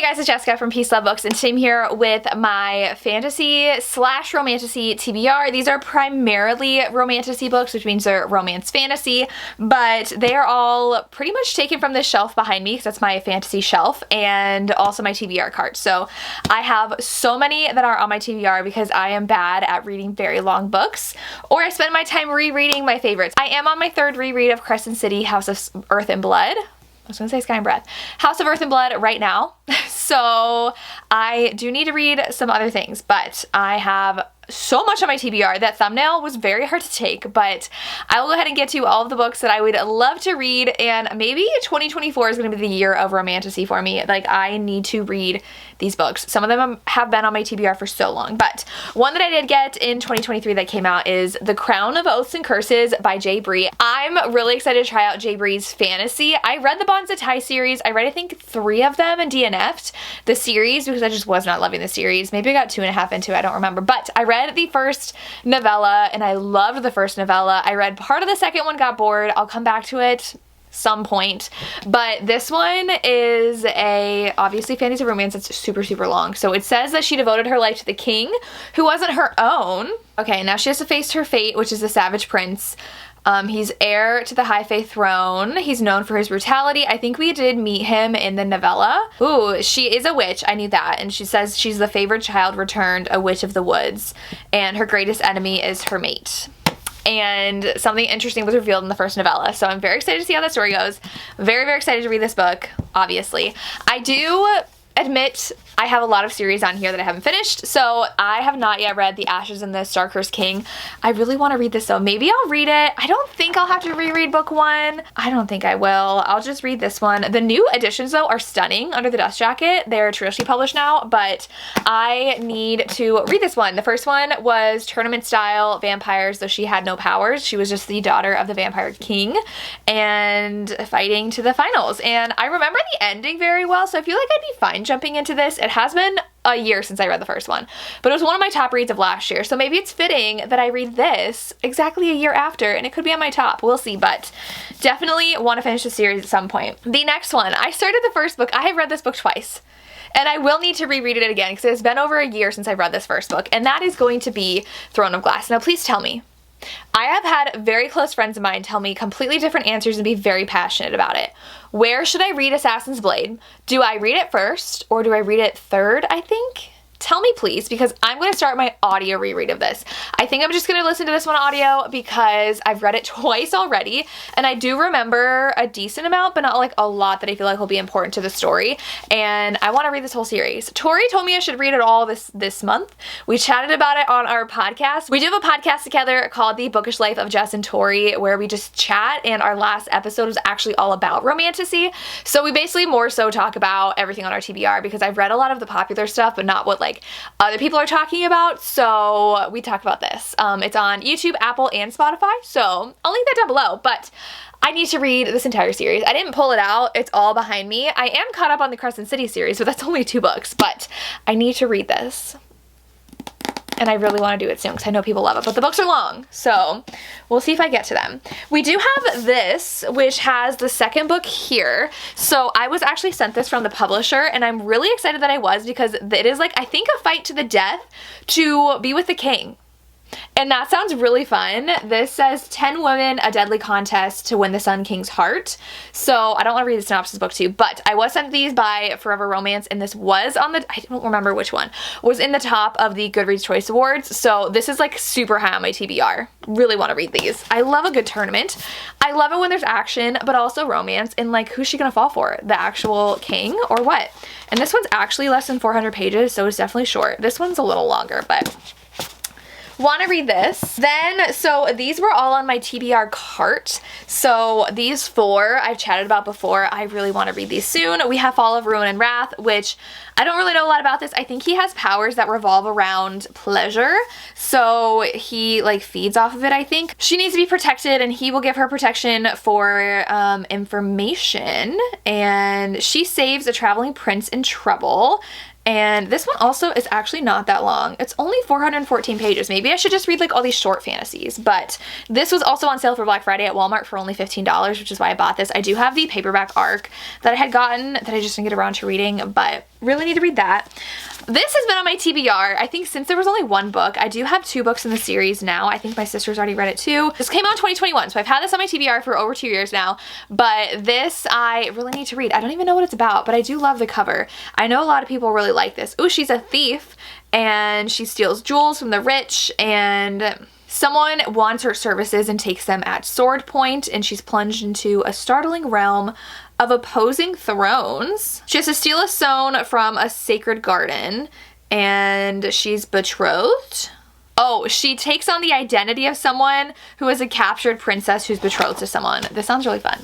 guys, it's Jessica from Peace Love Books, and today I'm here with my fantasy slash romantasy TBR. These are primarily romantasy books, which means they're romance fantasy, but they are all pretty much taken from this shelf behind me because that's my fantasy shelf and also my TBR cart. So I have so many that are on my TBR because I am bad at reading very long books, or I spend my time rereading my favorites. I am on my third reread of Crescent City, House of Earth and Blood. I was gonna say Sky and Breath. House of Earth and Blood right now. So I do need to read some other things, but I have so much on my TBR. That thumbnail was very hard to take, but I will go ahead and get to all of the books that I would love to read, and maybe 2024 is going to be the year of romantasy for me. Like, I need to read these books. Some of them have been on my TBR for so long, but one that I did get in 2023 that came out is The Crown of Oaths and Curses by J. Bree. I'm really excited to try out J. Bree's fantasy. I read the Bonds That Tie series. I read, I think, 3 of them and DNF'd the series because I just was not loving the series. Maybe I got 2.5 into it, I don't remember, but I read the first novella and I loved the first novella. I read part of the second one, got bored. I'll come back to it some point, but this one is obviously fantasy romance. It's super long. So it says that she devoted her life to the king, who wasn't her own. Okay, now she has to face her fate, which is the Savage Prince. He's heir to the High Fae throne. He's known for his brutality. I think we did meet him in the novella. Ooh, she is a witch. I knew that. And she says she's the favored child returned, a witch of the woods, and her greatest enemy is her mate. And something interesting was revealed in the first novella. So I'm very excited to see how that story goes. Very excited to read this book, obviously. I do admit I have a lot of series on here that I haven't finished, so I have not yet read The Ashes and the Star-Cursed King. I really want to read this though. Maybe I'll read it. I don't think I'll have to reread book 1. I don't think I will. I'll just read this one. The new editions though are stunning. Under the Dust Jacket. They're traditionally published now, but I need to read this one. The first one was tournament style vampires, though she had no powers. She was just the daughter of the vampire king and fighting to the finals. And I remember the ending very well, so I feel like I'd be fine jumping into this. It has been a year since I read the first one, but it was one of my top reads of last year, so maybe it's fitting that I read this exactly a year after, and it could be on my top. We'll see, but definitely want to finish the series at some point. The next one, I started the first book. I have read this book twice, and I will need to reread it again because it's been over a year since I read this first book, and that is going to be Throne of Glass. Now, please tell me. I have had very close friends of mine tell me completely different answers and be very passionate about it. Where should I read Assassin's Blade? Do I read it first or do I read it third, I think? Tell me please, because I'm going to start my audio reread of this. I think I'm just going to listen to this one audio because I've read it twice already, and I do remember a decent amount, but not like a lot that I feel like will be important to the story, and I want to read this whole series. Tori told me I should read it all this month. We chatted about it on our podcast. We do have a podcast together called The Bookish Life of Jess and Tori, where we just chat, and our last episode was actually all about romantasy, so we basically more so talk about everything on our TBR because I've read a lot of the popular stuff, but not what like other people are talking about, so we talk about this. It's on YouTube, Apple, and Spotify, so I'll link that down below, but I need to read this entire series. I didn't pull it out. It's all behind me. I am caught up on the Crescent City series, but that's only 2 books, but I need to read this. And I really want to do it soon because I know people love it, but the books are long, so we'll see if I get to them. We do have this, which has the second book here. So I was actually sent this from the publisher, and I'm really excited that I was because it is like, I think, a fight to the death to be with the king. And that sounds really fun. This says 10 women, a deadly contest to win the Sun King's heart. So I don't want to read the synopsis book too, but I was sent these by Forever Romance, and this was on the, I don't remember which one, was in the top of the Goodreads Choice Awards. So this is like super high on my TBR. Really want to read these. I love a good tournament. I love it when there's action, but also romance, and like, who's she gonna fall for? The actual king or what? And this one's actually less than 400 pages, so it's definitely short. This one's a little longer, but want to read this. Then, so these were all on my TBR cart. So these 4 I've chatted about before. I really want to read these soon. We have Fall of Ruin and Wrath, which I don't really know a lot about this. I think he has powers that revolve around pleasure. So he like feeds off of it, I think. She needs to be protected, and he will give her protection for information. And she saves a traveling prince in trouble. And this one also is actually not that long. It's only 414 pages. Maybe I should just read like all these short fantasies, but this was also on sale for Black Friday at Walmart for only $15, which is why I bought this. I do have the paperback arc that I had gotten that I just didn't get around to reading, but really need to read that. This has been on my TBR, I think, since there was only one book. I do have 2 books in the series now. I think my sister's already read it too. This came out in 2021, so I've had this on my TBR for over 2 years now, but this I really need to read. I don't even know what it's about, but I do love the cover. I know a lot of people really like this. Ooh, she's a thief, and she steals jewels from the rich, and someone wants her services and takes them at sword point, and she's plunged into a startling realm of opposing thrones. She has to steal a stone from a sacred garden, and she's betrothed. Oh, she takes on the identity of someone who is a captured princess who's betrothed to someone. This sounds really fun.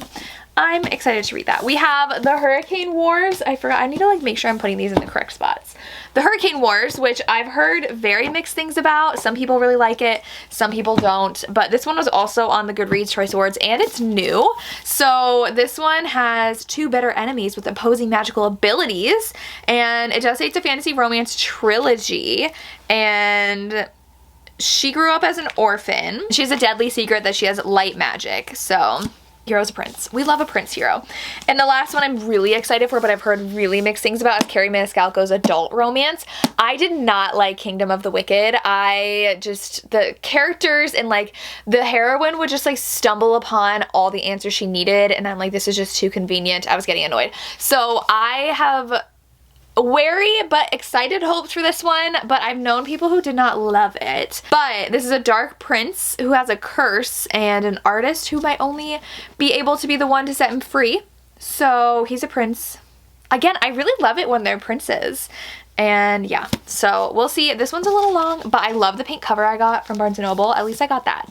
I'm excited to read that. We have the Hurricane Wars. I forgot, I need to like make sure I'm putting these in the correct spots. The Hurricane Wars, which I've heard very mixed things about. Some people really like it, some people don't, but this one was also on the Goodreads Choice Awards, and it's new. So this one has 2 bitter enemies with opposing magical abilities, and it does say it's a fantasy romance trilogy, and she grew up as an orphan. She has a deadly secret that she has light magic, so hero's a prince. We love a prince hero. And the last one I'm really excited for, but I've heard really mixed things about, is Carrie Maniscalco's adult romance. I did not like Kingdom of the Wicked. The characters and like the heroine would just like stumble upon all the answers she needed, and I'm like, this is just too convenient. I was getting annoyed. So I have wary but excited hopes for this one, but I've known people who did not love it. But this is a dark prince who has a curse and an artist who might only be able to be the one to set him free. So he's a prince. Again, I really love it when they're princes. And yeah, so we'll see. This one's a little long, but I love the pink cover I got from Barnes & Noble. At least I got that.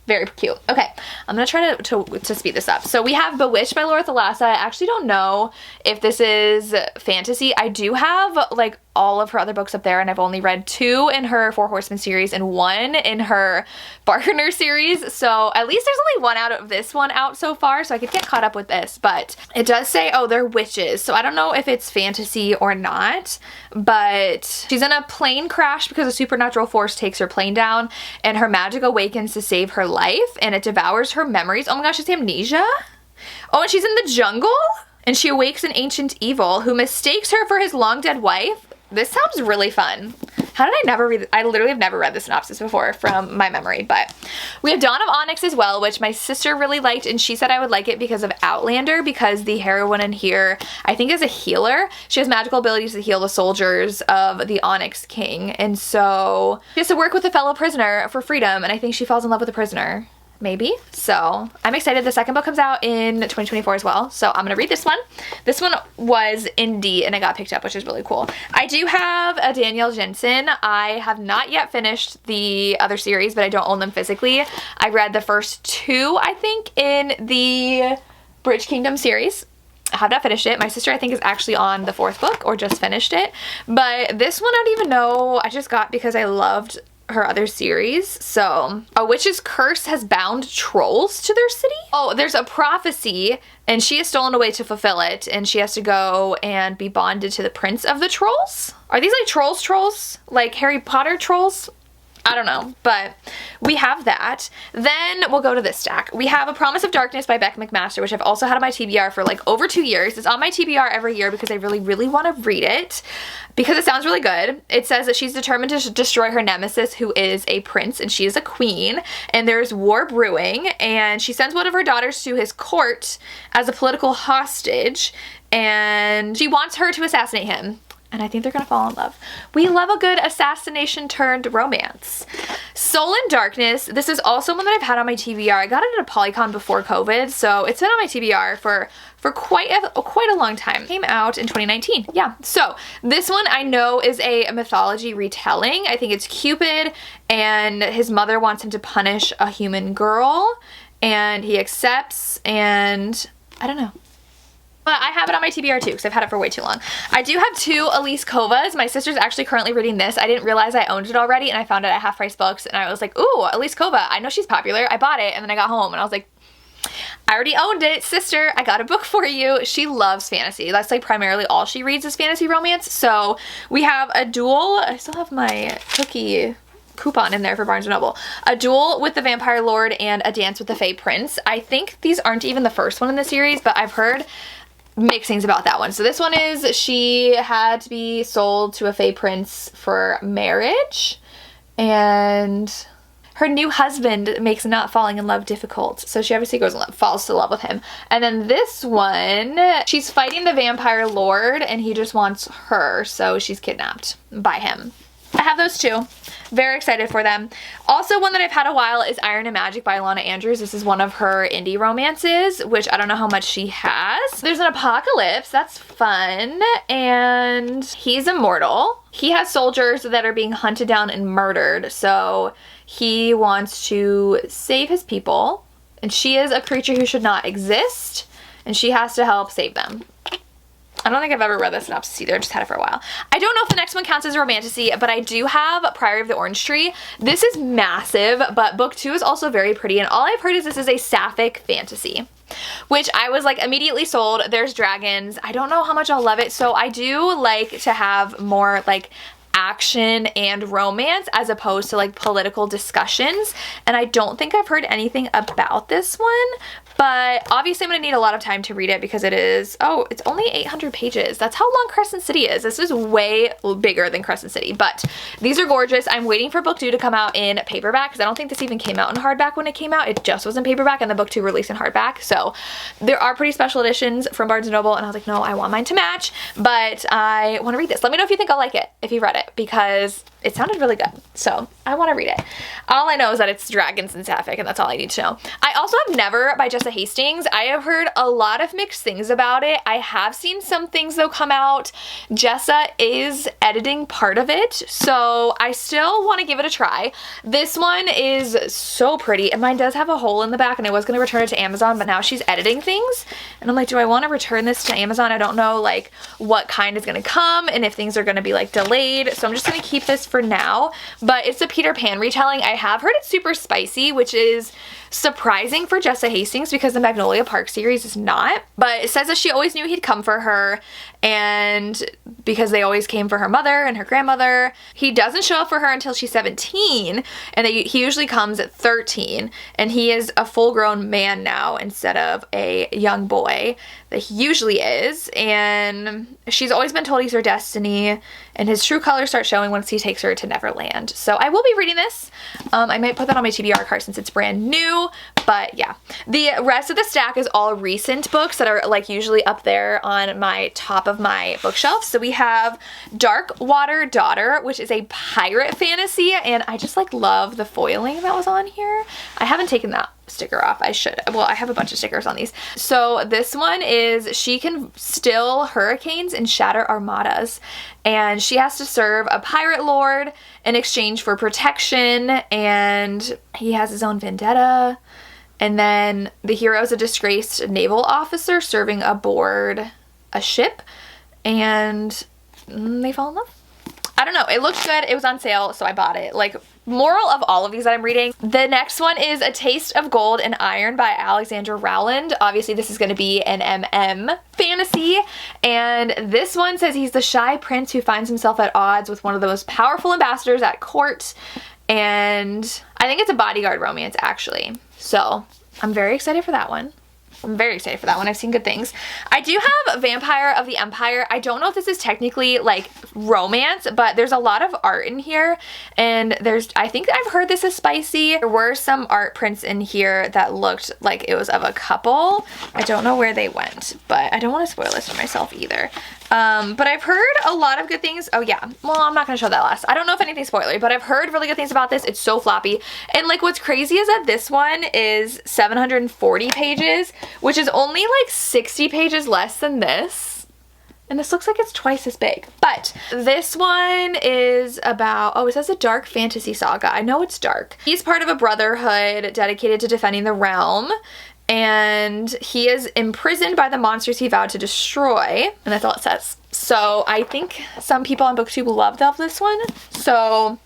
Very cute. Okay, I'm gonna try to speed this up. So we have Bewitched by Laura Thalassa. I actually don't know if this is fantasy. I do have like all of her other books up there, and I've only read 2 in her 4 Horsemen series and 1 in her Bargainer series. So at least there's only 1 out of this one out so far, so I could get caught up with this. But it does say, oh, they're witches. So I don't know if it's fantasy or not, but she's in a plane crash because a supernatural force takes her plane down, and her magic awakens to save her life, and it devours her memories. Oh my gosh, it's amnesia? Oh, and she's in the jungle? And she awakes an ancient evil who mistakes her for his long dead wife. This sounds really fun. How did I never read I literally have never read the synopsis before from my memory, but we have Dawn of Onyx as well, which my sister really liked, and she said I would like it because of Outlander, because the heroine in here, I think, is a healer. She has magical abilities to heal the soldiers of the Onyx King, and so she has to work with a fellow prisoner for freedom, and I think she falls in love with the prisoner. Maybe. So I'm excited. The second book comes out in 2024 as well, so I'm gonna read this one. This one was indie and it got picked up, which is really cool. I do have a Danielle Jensen. I have not yet finished the other series, but I don't own them physically. I read the first 2, I think, in the Bridge Kingdom series. I have not finished it. My sister, I think, is actually on the 4th book or just finished it, but this one I don't even know. I just got because I loved her other series. So a witch's curse has bound trolls to their city. Oh, there's a prophecy and she is stolen away to fulfill it, and she has to go and be bonded to the prince of the trolls. Are these like trolls like Harry Potter trolls? I don't know, but we have that. Then we'll go to this stack. We have A Promise of Darkness by Beck McMaster, which I've also had on my TBR for like over 2 years. It's on my TBR every year because I really, really want to read it because it sounds really good. It says that she's determined to destroy her nemesis, who is a prince, and she is a queen, and there's war brewing, and she sends one of her daughters to his court as a political hostage, and she wants her to assassinate him. And I think they're gonna fall in love. We love a good assassination turned romance. Soul in Darkness. This is also one that I've had on my TBR. I got it at a Polycon before COVID, so it's been on my TBR for quite a long time. It came out in 2019. Yeah. So this one I know is a mythology retelling. I think it's Cupid, and his mother wants him to punish a human girl, and he accepts, and I don't know. But I have it on my TBR too because I've had it for way too long. I do have 2 Elise Kovas. My sister's actually currently reading this. I didn't realize I owned it already, and I found it at Half Price Books, and I was like, ooh, Elise Kova. I know she's popular. I bought it, and then I got home and I was like, I already owned it. Sister, I got a book for you. She loves fantasy. That's like primarily all she reads is fantasy romance. So we have a duel. I still have my cookie coupon in there for Barnes & Noble. A Duel with the Vampire Lord and A Dance with the Fae Prince. I think these aren't even the first one in the series, but I've heard mixed things about that one. So this one is she had to be sold to a Fae Prince for marriage, and her new husband makes not falling in love difficult. So she obviously falls in love with him. And then this one, she's fighting the Vampire Lord and he just wants her. So she's kidnapped by him. I have those two. Very excited for them. Also, one that I've had a while is Iron and Magic by Alana Andrews. This is one of her indie romances, which I don't know how much she has. There's an apocalypse. That's fun. And he's immortal. He has soldiers that are being hunted down and murdered. So he wants to save his people. And she is a creature who should not exist. And she has to help save them. I don't think I've ever read the synopsis either. I just had it for a while. I don't know if the next one counts as romantasy, but I do have Priory of the Orange Tree. This is massive, but book 2 is also very pretty, and all I've heard is this is a sapphic fantasy, which I was like immediately sold. There's dragons. I don't know how much I'll love it, so I do like to have more like action and romance as opposed to like political discussions, and I don't think I've heard anything about this one, but obviously I'm gonna need a lot of time to read it because it is, oh, it's only 800 pages. That's how long Crescent City is. This is way bigger than Crescent City, but these are gorgeous. I'm waiting for book 2 to come out in paperback because I don't think this even came out in hardback when it came out. It just was in paperback and the book 2 released in hardback. So there are pretty special editions from Barnes & Noble, and I was like, no, I want mine to match, but I want to read this. Let me know if you think I'll like it, if you read it, because it sounded really good. So I want to read it. All I know is that it's dragons and sapphic, and that's all I need to know. I also have Never by Jessa Hastings. I have heard a lot of mixed things about it. I have seen some things though come out. Jessa is editing part of it, so I still want to give it a try. This one is so pretty, and mine does have a hole in the back, and I was going to return it to Amazon, but now she's editing things, and I'm like, do I want to return this to Amazon? I don't know like what kind is going to come and if things are going to be like delayed, so I'm just going to keep this for now. But it's a Peter Pan retelling. I have heard it's super spicy, which is surprising for Jessa Hastings because the Magnolia Park series is not, but it says that she always knew he'd come for her, and because they always came for her mother and her grandmother. He doesn't show up for her until she's 17, and he usually comes at 13, and he is a full-grown man now instead of a young boy that he usually is, and she's always been told he's her destiny, and his true colors start showing once he takes her to Neverland. So I will be reading this. I might put that on my TBR cart since it's brand new, but yeah. The rest of the stack is all recent books that are like usually up there on my top of my bookshelf. So we have Dark Water Daughter, which is a pirate fantasy, and I just like love the foiling that was on here. I haven't taken that sticker off. I should. Well, I have a bunch of stickers on these. So this one is she can still hurricanes and shatter armadas, and she has to serve a pirate lord in exchange for protection, and he has his own vendetta. And then the hero is a disgraced naval officer serving aboard a ship, and they fall in love. I don't know. It looked good. It was on sale, so I bought it. Like, moral of all of these that I'm reading, the next one is A Taste of Gold and Iron by Alexandra Rowland. Obviously, this is going to be an MM fantasy, and this one says he's the shy prince who finds himself at odds with one of the most powerful ambassadors at court, and I think it's a bodyguard romance, actually. So I'm very excited for that one. I'm very excited for that one. I've seen good things. I do have Vampire of the Empire. I don't know if this is technically like romance, but there's a lot of art in here, and I think I've heard this is spicy. There were some art prints in here that looked like it was of a couple. I don't know where they went, but I don't want to spoil this for myself either. But I've heard a lot of good things. Oh yeah, well, I'm not gonna show that last. I don't know if anything's spoilery, but I've heard really good things about this. It's so floppy, and like what's crazy is that this one is 740 pages, which is only like 60 pages less than this, and this looks like it's twice as big. But this one is about, oh, it says a dark fantasy saga. I know it's dark. He's part of a brotherhood dedicated to defending the realm, and he is imprisoned by the monsters he vowed to destroy, and that's all it says. So I think some people on booktube love this one, so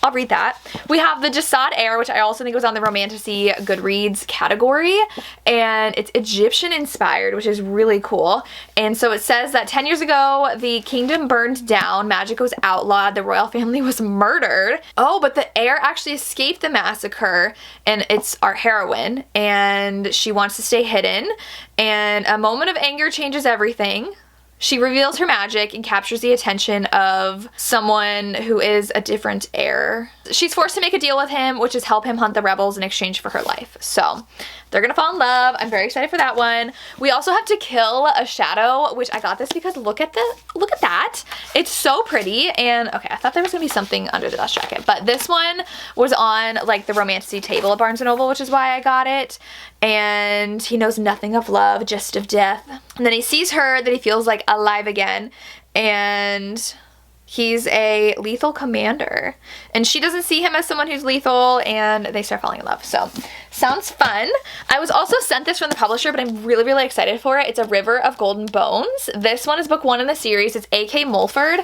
I'll read that. We have the Jasad Heir, which I also think was on the Romantasy Goodreads category, and it's Egyptian inspired, which is really cool. And so it says that 10 years ago, the kingdom burned down, magic was outlawed, the royal family was murdered. Oh, but the heir actually escaped the massacre, and it's our heroine, and she wants to stay hidden, and a moment of anger changes everything. She reveals her magic and captures the attention of someone who is a different heir. She's forced to make a deal with him, which is help him hunt the rebels in exchange for her life. So they're gonna fall in love. I'm very excited for that one. We also have To Kill a Shadow, which I got this because look at that. It's so pretty. And okay, I thought there was gonna be something under the dust jacket, but this one was on like the Romantasy table at Barnes & Noble, which is why I got it. And he knows nothing of love, just of death. And then he sees her, that he feels like alive again, and he's a lethal commander. And she doesn't see him as someone who's lethal, and they start falling in love. So, sounds fun. I was also sent this from the publisher, but I'm really, really excited for it. It's A River of Golden Bones. This one is book 1 in the series. It's A.K. Mulford,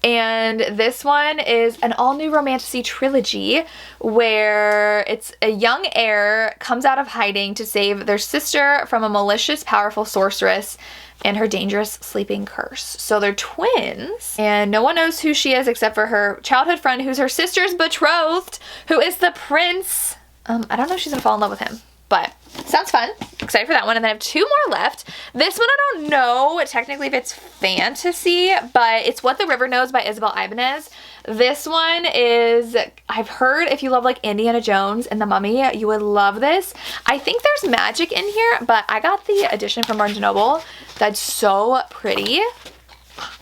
and this one is an all-new Romantasy trilogy where it's a young heir comes out of hiding to save their sister from a malicious, powerful sorceress and her dangerous sleeping curse. So they're twins, and no one knows who she is except for her childhood friend, who's her sister's betrothed, who is the prince. I don't know if she's gonna fall in love with him, but sounds fun. Excited for that one. And then I have 2 more left. This one I don't know technically if it's fantasy, but it's What the River Knows by Isabel Ibanez. This one is, I've heard if you love like Indiana Jones and the Mummy, you would love this. I think there's magic in here, but I got the edition from Barnes & Noble. That's so pretty.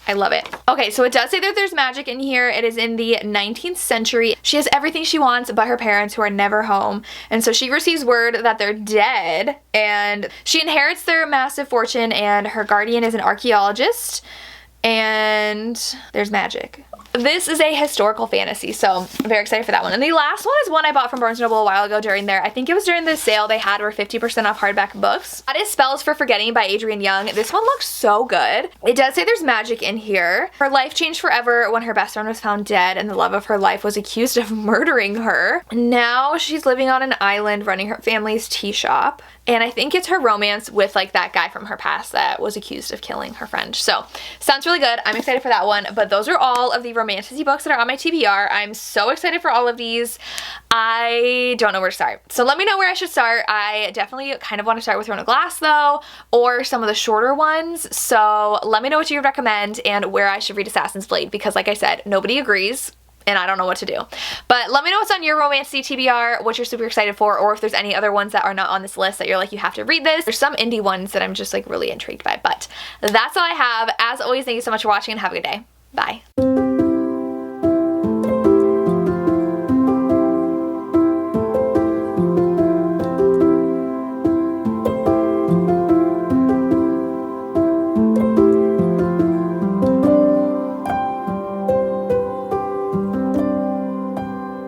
I love it. Okay, so it does say that there's magic in here. It is in the 19th century. She has everything she wants but her parents, who are never home. And so she receives word that they're dead, and she inherits their massive fortune, and her guardian is an archaeologist, and there's magic. This is a historical fantasy, so I'm very excited for that one. And the last one is one I bought from Barnes & Noble a while ago during I think it was during the sale they had where 50% off hardback books. That is Spells for Forgetting by Adrienne Young. This one looks so good. It does say there's magic in here. Her life changed forever when her best friend was found dead and the love of her life was accused of murdering her. Now she's living on an island running her family's tea shop. And I think it's her romance with like that guy from her past that was accused of killing her friend. So, sounds really good. I'm excited for that one. But those are all of the Romantasy books that are on my TBR. I'm so excited for all of these. I don't know where to start. So let me know where I should start. I definitely kind of want to start with Throne of Glass though, or some of the shorter ones. So let me know what you would recommend and where I should read Assassin's Blade, because like I said, nobody agrees. And I don't know what to do. But let me know what's on your Romantasy TBR, what you're super excited for, or if there's any other ones that are not on this list that you're like, you have to read this. There's some indie ones that I'm just like really intrigued by. But that's all I have. As always, thank you so much for watching and have a good day. Bye.